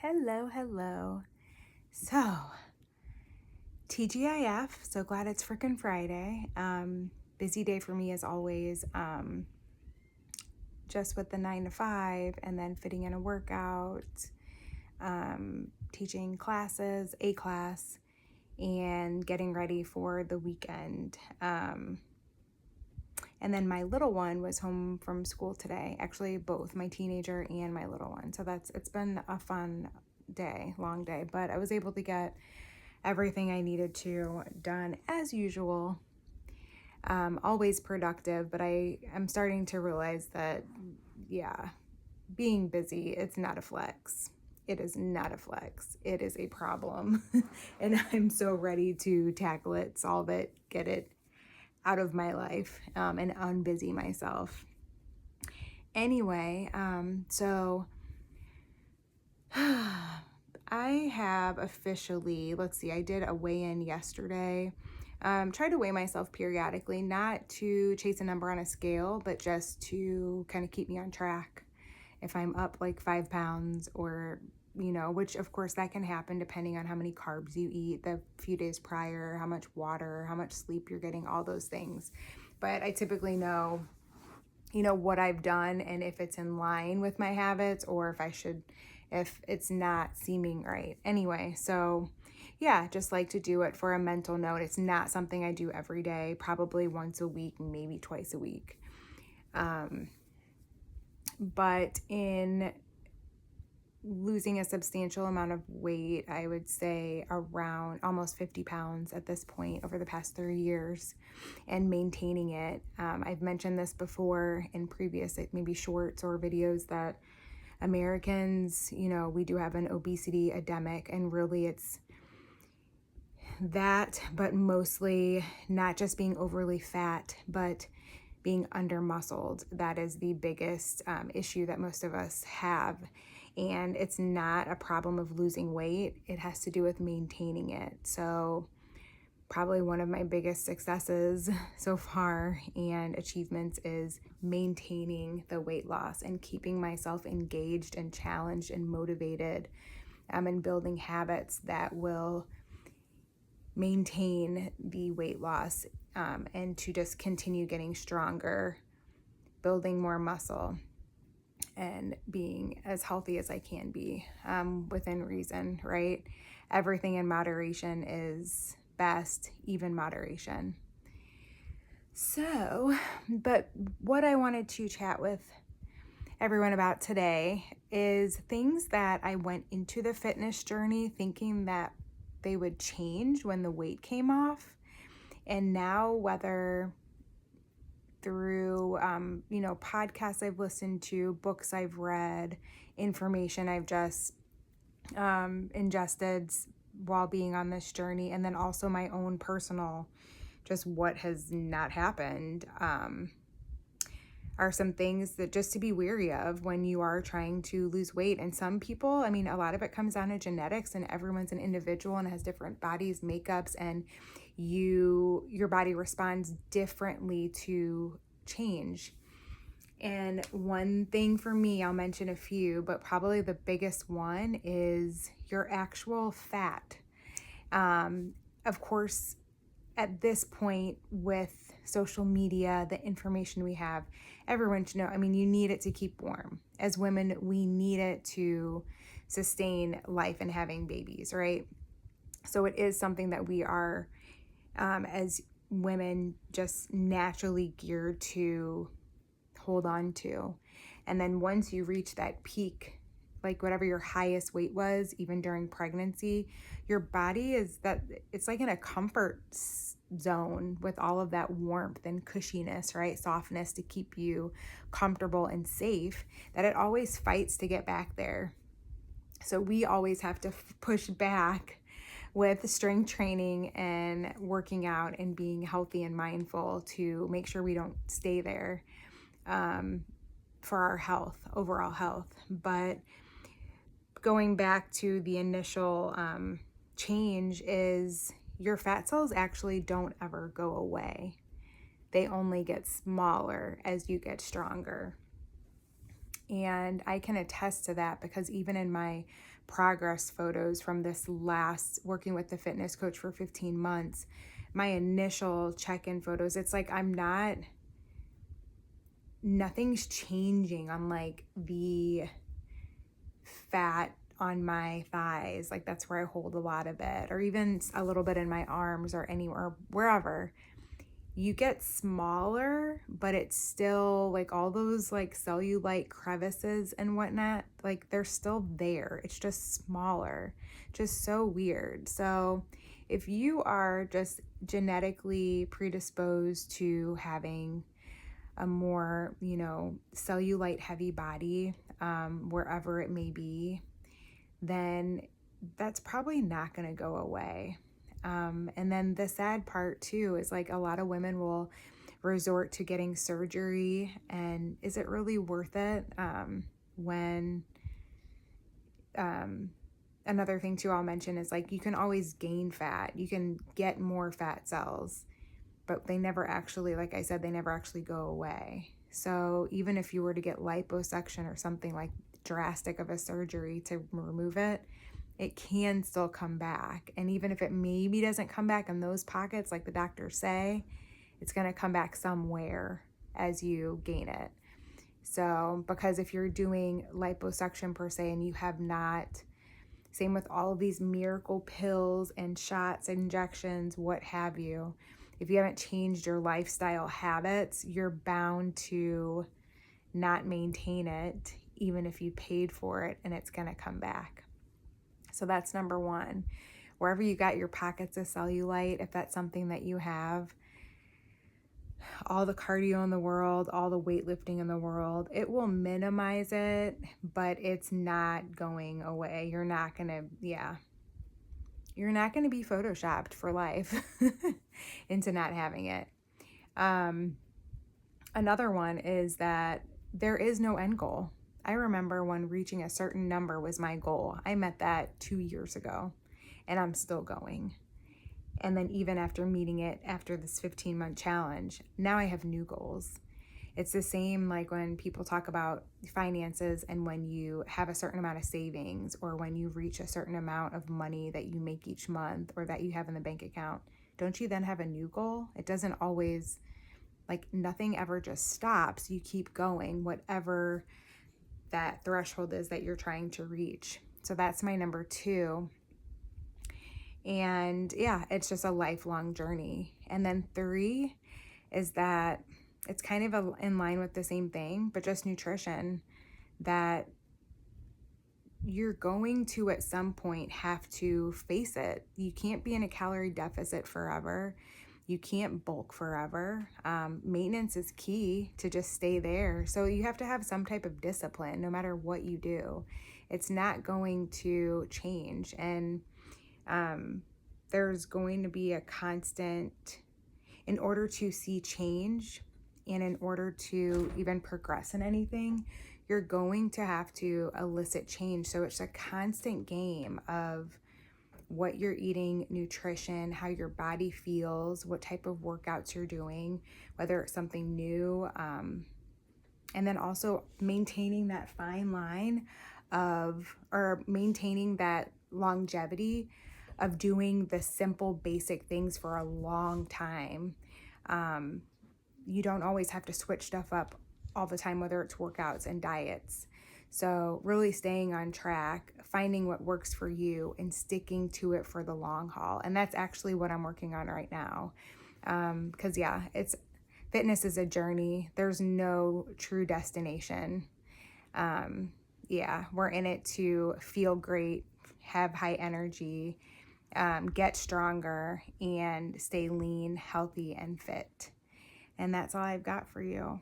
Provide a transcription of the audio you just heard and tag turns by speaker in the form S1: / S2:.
S1: Hello, hello. So, TGIF, so glad it's freaking Friday. Busy day for me as always, just with the 9 to 5 and then fitting in a workout, teaching classes, a class, and getting ready for the weekend. And then my little one was home from school today, actually both my teenager and my little one. So it's been a fun day, long day, but I was able to get everything I needed to done as usual. Always productive, but I am starting to realize that, yeah, being busy, it's not a flex. It is not a flex. It is a problem. And I'm so ready to tackle it, solve it, get it out of my life, and unbusy myself. Anyway, so I have officially, let's see, I did a weigh-in yesterday. Try to weigh myself periodically, not to chase a number on a scale, but just to kind of keep me on track. If I'm up like 5 pounds or, which of course that can happen depending on how many carbs you eat the few days prior, how much water, how much sleep you're getting, all those things. But I typically know what I've done and if it's in line with my habits or if it's not seeming right. Anyway, so yeah, just like to do it for a mental note. It's not something I do every day, probably once a week, maybe twice a week. But in losing a substantial amount of weight, I would say around almost 50 pounds at this point over the past 3 years, and maintaining it. I've mentioned this before in previous maybe shorts or videos that Americans, we do have an obesity epidemic, and really it's that, but mostly not just being overly fat, but being under muscled. That is the biggest issue that most of us have. And it's not a problem of losing weight. It has to do with maintaining it. So probably one of my biggest successes so far and achievements is maintaining the weight loss and keeping myself engaged and challenged and motivated, and building habits that will maintain the weight loss, and to just continue getting stronger, building more muscle, and being as healthy as I can be, within reason, right? Everything in moderation is best, even moderation. So, but what I wanted to chat with everyone about today is things that I went into the fitness journey thinking that they would change when the weight came off. And now, whether through, podcasts I've listened to, books I've read, information I've just ingested while being on this journey, and then also my own personal, just what has not happened, are some things that just to be wary of when you are trying to lose weight. And some people, a lot of it comes down to genetics, and everyone's an individual and has different bodies, makeups, and your body responds differently to change. And one thing for me, I'll mention a few, but probably the biggest one is your actual fat. Of course, at this point with social media, the information we have, everyone should know, you need it to keep warm. As women, we need it to sustain life and having babies, right? So it is something that we are, as women, just naturally geared to hold on to. And then once you reach that peak, like whatever your highest weight was, even during pregnancy, your body it's like in a comfort zone with all of that warmth and cushiness, right? Softness to keep you comfortable and safe, that it always fights to get back there. So we always have to push back with strength training and working out and being healthy and mindful to make sure we don't stay there, for our health, overall health. But going back to the initial change is your fat cells actually don't ever go away. They only get smaller as you get stronger. And I can attest to that because even in my progress photos from this last working with the fitness coach for 15 months, my initial check-in photos, it's like nothing's changing on like the fat on my thighs. Like that's where I hold a lot of it, or even a little bit in my arms or anywhere, wherever. You get smaller, but it's still like all those like cellulite crevices and whatnot, like they're still there. It's just smaller, just so weird. So if you are just genetically predisposed to having a more, cellulite heavy body, wherever it may be, then that's probably not going to go away. And then the sad part too is like a lot of women will resort to getting surgery, and is it really worth it? When another thing too I'll mention is like you can always gain fat, you can get more fat cells, but they never actually, like I said, they never actually go away. So even if you were to get liposuction or something like drastic of a surgery to remove it, it can still come back. And even if it maybe doesn't come back in those pockets, like the doctors say, it's going to come back somewhere as you gain it. So, because if you're doing liposuction per se and you have not, same with all of these miracle pills and shots, injections, what have you, if you haven't changed your lifestyle habits, you're bound to not maintain it, even if you paid for it, and it's going to come back. So that's number one. Wherever you got your pockets of cellulite, if that's something that you have, all the cardio in the world, all the weightlifting in the world, it will minimize it, but it's not going away. You're not going to be photoshopped for life into not having it. Another one is that there is no end goal. I remember when reaching a certain number was my goal. I met that 2 years ago, and I'm still going. And then even after meeting it, after this 15-month challenge, now I have new goals. It's the same like when people talk about finances and when you have a certain amount of savings, or when you reach a certain amount of money that you make each month or that you have in the bank account. Don't you then have a new goal? It doesn't always, like nothing ever just stops. You keep going, whatever that threshold is that you're trying to reach. So that's my number 2. And yeah, it's just a lifelong journey. And then 3 is that it's kind of in line with the same thing, but just nutrition, that you're going to at some point have to face it. You can't be in a calorie deficit forever. You can't bulk forever. Maintenance is key to just stay there. So you have to have some type of discipline no matter what you do. It's not going to change. And there's going to be a constant, in order to see change and in order to even progress in anything, you're going to have to elicit change. So it's a constant game of what you're eating, nutrition, how your body feels, what type of workouts you're doing, whether it's something new, and then also maintaining that fine line or maintaining that longevity of doing the simple basic things for a long time. You don't always have to switch stuff up all the time, whether it's workouts and diets. So really staying on track, finding what works for you and sticking to it for the long haul. And that's actually what I'm working on right now. Because fitness is a journey. There's no true destination. We're in it to feel great, have high energy, get stronger, and stay lean, healthy, and fit. And that's all I've got for you.